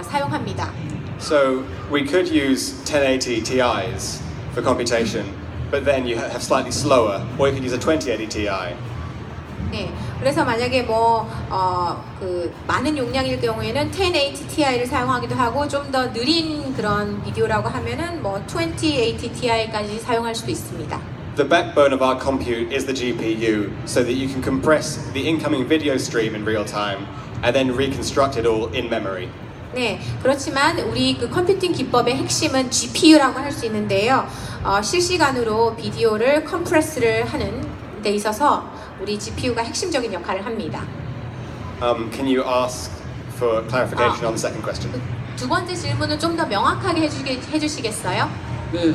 사용합니다. So we could use 1080 Ti's for computation, but then you have slightly slower, or you could use a 2080 Ti. 네, 그래서 만약에 그 많은 용량일 경우에는 1080 Ti를 사용하기도 하고, 좀 더 느린 그런 비디오라고 하면은 2080 Ti까지 사용할 수도 있습니다. The backbone of our compute is the GPU, so that you can compress the incoming video stream in real time and then reconstruct it all in memory. 네, 그렇지만 우리 그 컴퓨팅 기법의 핵심은 GPU라고 할 수 있는데요. 실시간으로 비디오를 컴프레스를 하는 데 있어서 우리 GPU가 핵심적인 역할을 합니다. Can you ask for clarification on the second question? 두 번째 질문은 좀 더 명확하게 해주시겠어요? 네,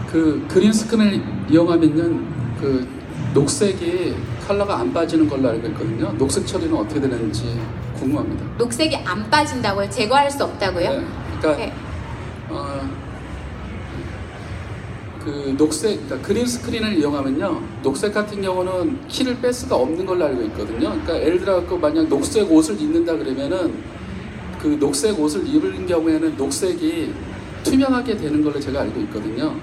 그 그린 스크린을 이용하면은 그 녹색이 컬러가 안 빠지는 걸로 알고 있거든요. 녹색 처리는 어떻게 되는지 궁금합니다. 녹색이 안 빠진다고요? 제거할 수 없다고요? 네, 그러니까 네. 그 녹색, 그러니까 그린 스크린을 이용하면요, 녹색 같은 경우는 키를 뺄 수가 없는 걸로 알고 있거든요. 그러니까 예를 들어 만약 녹색 옷을 입는다 그러면은 그 녹색 옷을 입은 경우에는 녹색이 투명하게 되는 걸로 제가 알고 있거든요.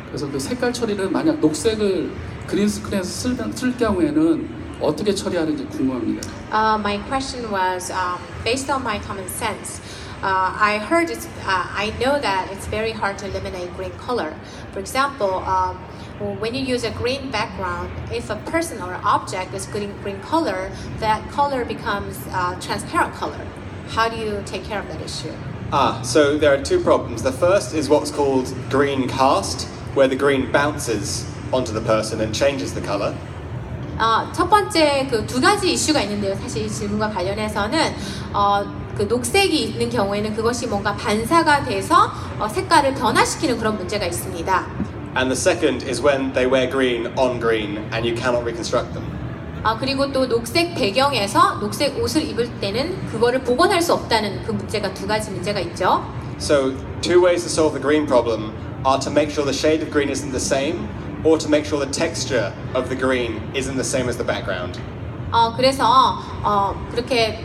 그래서 그 색깔 처리는 만약 녹색을 그린 스크린에서 쓸 경우에는 어떻게 처리하는지 궁금합니다. My question was based on my common sense. I know that it's very hard to eliminate green color. For example, when you use a green background, if a person or object is green color, that color becomes transparent color. How do you take care of that issue? So there are two problems. The first is what's called green cast, where the green bounces onto the person and changes the color. 첫 번째 그 두 가지 이슈가 있는데요. 사실 이 질문과 관련해서는 그 녹색이 있는 경우에는 그것이 뭔가 반사가 돼서 색깔을 변화시키는 그런 문제가 있습니다. And the second is when they wear green on green and you cannot reconstruct them. 그리고 또 녹색 배경에서 녹색 옷을 입을 때는 그거를 복원할 수 없다는 그 문제가, 두 가지 문제가 있죠. So two ways to solve the green problem are to make sure the shade of green isn't the same, or to make sure the texture of the green isn't the same as the background. 그래서 그렇게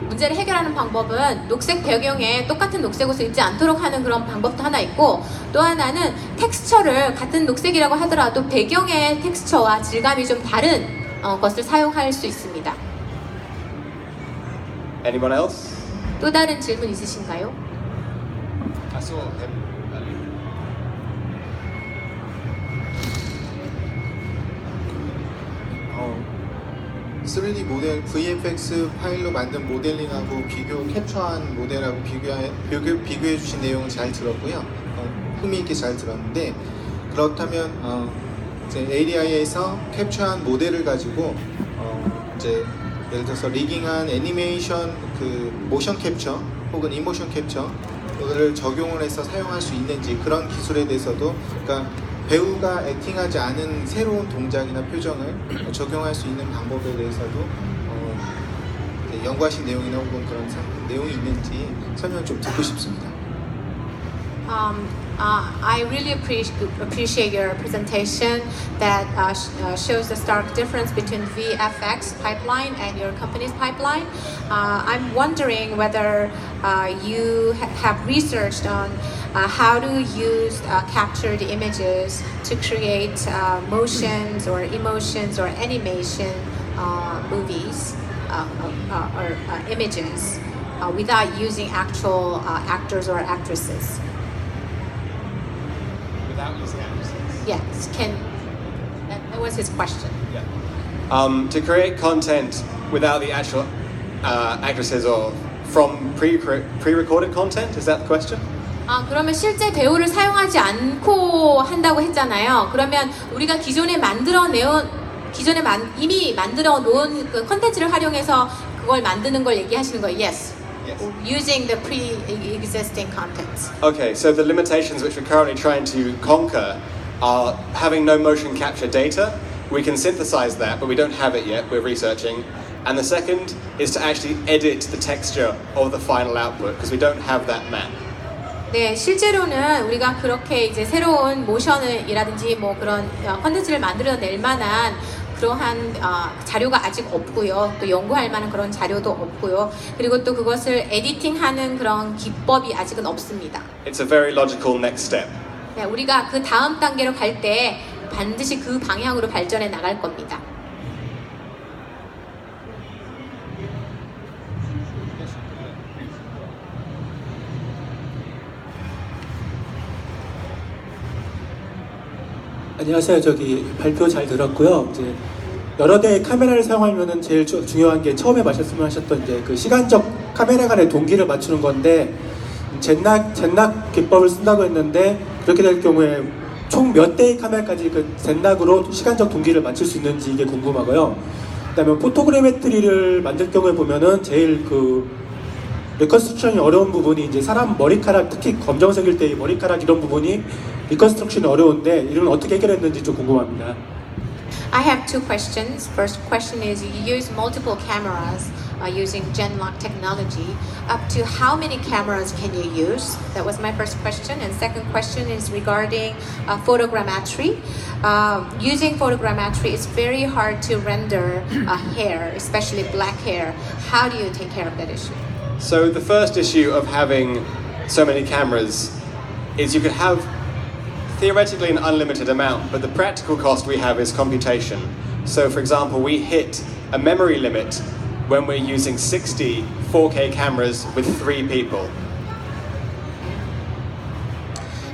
문제를 해결하는 방법은 녹색 배경에 똑같은 녹색 옷을 입지 않도록 하는 그런 방법도 하나 있고, 또 하나는 텍스처를 같은 녹색이라고 하더라도 배경의 텍스처와 질감이 좀 다른 것을 사용할 수 있습니다. Anyone else? 또 다른 질문 있으신가요? I saw him. 3D 모델 VFX 파일로 만든 모델링하고 캡처한 모델하고 비교해 주신 내용을 잘 들었고요. 흥미 있게 잘 들었는데, 그렇다면 이제 ADI에서 캡처한 모델을 가지고 이제 예를 들어서 리깅한 애니메이션 그 모션 캡처 혹은 이모션 캡처를 적용을 해서 사용할 수 있는지, 그런 기술에 대해서도, 그러니까 배우가 액팅하지 않은 새로운 동작이나 표정을 적용할 수 있는 방법에 대해서도 연구하신 내용이나 혹은 그런 내용이 있는지 설명 좀 듣고 싶습니다. I really appreciate your presentation that shows the stark difference between VFX pipeline and your company's pipeline. I'm wondering whether you have researched on how to use capture the images to create motions or emotions or animation movies or images without using actual actors or actresses. Without using actresses. Yes, that was his question. To create content without the actual actresses or from pre-recorded content, is that the question? 그러면 실제 배우를 사용하지 않고 한다고 했잖아요. 그러면 우리가 이미 만들어 놓은 그 컨텐츠를 활용해서 그걸 만드는 걸 얘기하시는 거예요. Yes. Using the pre-existing contents. Okay, so the limitations which we're currently trying to conquer are having no motion capture data. We can synthesize that, but we don't have it yet. We're researching. And the second is to actually edit the texture of the final output because we don't have that map. 네, 실제로는 우리가 그렇게 이제 새로운 모션이라든지 뭐 그런 컨텐츠를 만들어낼 만한 그러한 자료가 아직 없고요. 또 연구할 만한 그런 자료도 없고요. 그리고 또 그것을 에디팅하는 그런 기법이 아직은 없습니다. It's a very logical next step. 네, 우리가 그 다음 단계로 갈 때 반드시 그 방향으로 발전해 나갈 겁니다. 안녕하세요. 발표 잘 들었고요. 이제 여러 대의 카메라를 사용하면은 제일 중요한 게 처음에 말씀하셨던 이제 그 시간적 카메라 간의 동기를 맞추는 건데 젠낙 기법을 쓴다고 했는데 그렇게 될 경우에 총 몇 대의 카메라까지 그 젠낙으로 시간적 동기를 맞출 수 있는지 이게 궁금하고요. 그다음에 포토그래메트리를 만들 경우에 보면은 제일 그 리컨스트럭션이 어려운 부분이 이제 사람 머리카락, 특히 검정색일 때 머리카락 이런 부분이 리컨스트럭션이 어려운데 이런 어떻게 해결했는지 좀 궁금합니다. I have two questions. First question is you use multiple cameras using Genlock technology. Up to how many cameras can you use? That was my first question. And second question is regarding photogrammetry. Using photogrammetry, it's very hard to render hair, especially black hair. How do you take care of that issue? So the first issue of having so many cameras is you could have theoretically an unlimited amount, but the practical cost we have is computation. So for example, we hit a memory limit when we're using 60 4K cameras with 3 people.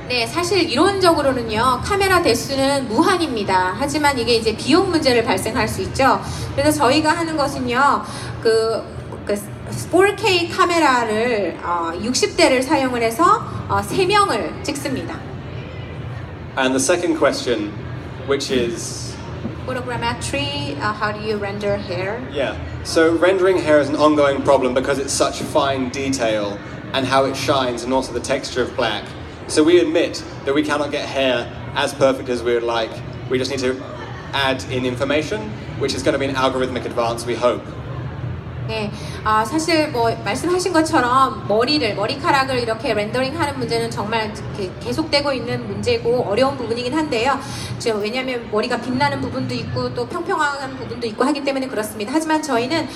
네, 사실 이론적으로는요, 카메라 대수는 무한입니다. 하지만 이게 이제 비용 문제를 발생할 수 있죠. 그래서 저희가 하는 것은요, 그 4K 카메라를 60대를 사용을 해서 3명을 찍습니다. And the second question, which is... Photogrammetry, how do you render hair? Yeah, so rendering hair is an ongoing problem because it's such fine detail and how it shines and also the texture of black. So we admit that we cannot get hair as perfect as we would like. We just need to add in information, which is going to be an algorithmic advance, we hope. 네, 사실 뭐 말씀하신 것처럼 머리카락을 이렇게 렌더링하는 문제는 정말 계속되고 있는 문제고 어려운 부분이긴 한데요. 왜냐하면 머리가 빛나는 부분도 있고 또 평평한 부분도 있고 하기 때문에 그렇습니다. 하지만 저희는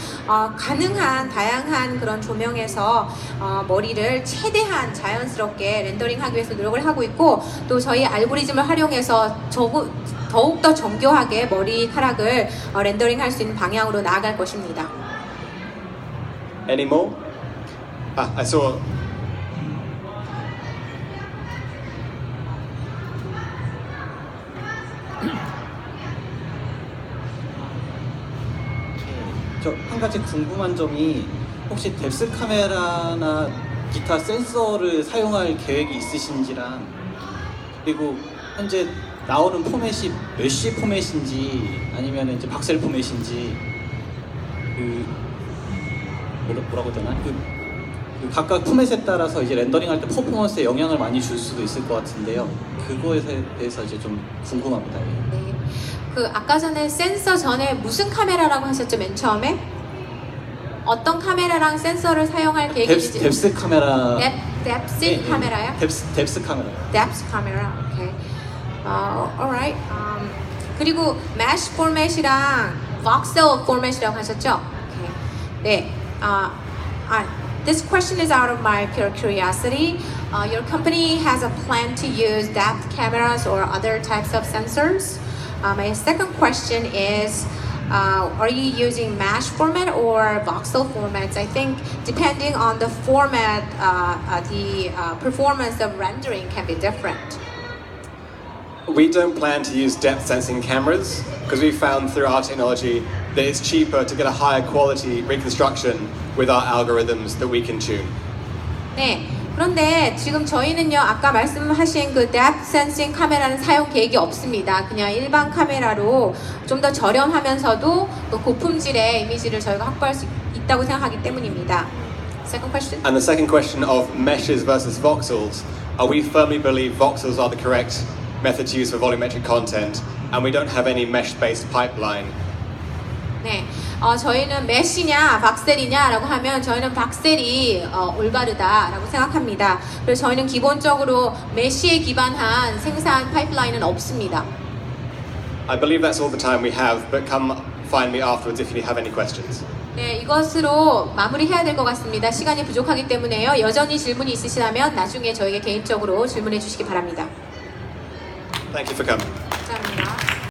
가능한 다양한 그런 조명에서 머리를 최대한 자연스럽게 렌더링하기 위해서 노력을 하고 있고 또 저희 알고리즘을 활용해서 더욱더 정교하게 머리카락을 렌더링할 수 있는 방향으로 나아갈 것입니다. Any more? I saw... 저 한 가지 궁금한 점이 혹시 뎁스 카메라나 기타 센서를 사용할 계획이 있으신지랑 그리고 현재 나오는 포맷이 메쉬 포맷인지 아니면 이제 박셀 포맷인지 뭐라고 해야 되나? 그 각각 포맷에 따라서 이제 렌더링할 때 퍼포먼스에 영향을 많이 줄 수도 있을 것 같은데요. 그거에 대해서 이제 좀 궁금합니다. 네. 그 아까 전에 센서 전에 무슨 카메라라고 하셨죠? 맨 처음에? 어떤 카메라랑 센서를 사용할 계획인지? 뎁스 카메라. 뎁스 카메라요? 뎁스 카메라. 뎁스 카메라. 오케이. alright. 그리고 mesh 포맷이랑 voxel 포맷이라고 하셨죠? 오케이. 네. This question is out of my pure curiosity. Your company has a plan to use depth cameras or other types of sensors. My second question is, are you using mesh format or voxel formats? I think depending on the format, the performance of rendering can be different. we don't plan to use depth sensing cameras because we found through our technology that it's cheaper to get a higher quality reconstruction with our algorithms that we can tune. 네. 그런데 지금 저희는요, 아까 말씀하신 그 depth sensing 카메라는 사용 계획이 없습니다. 그냥 일반 카메라로 좀 더 저렴하면서도 또 고품질의 이미지를 저희가 확보할 수 있다고 생각하기 때문입니다. Second question. And the second question of meshes versus voxels, we firmly believe voxels are the correct method to use for volumetric content, and we don't have any mesh-based pipeline. 네, 저희는 메시냐 박셀이냐라고 하면 저희는 박셀이 올바르다라고 생각합니다. 그래서 저희는 기본적으로 메시에 기반한 생산 파이프라인은 없습니다. I believe that's all the time we have, but come find me afterwards if you have any questions. 네, 이것으로 마무리해야 될 것 같습니다. 시간이 부족하기 때문에요. 여전히 질문이 있으시다면 나중에 저에게 개인적으로 질문해 주시기 바랍니다. Thank you for coming.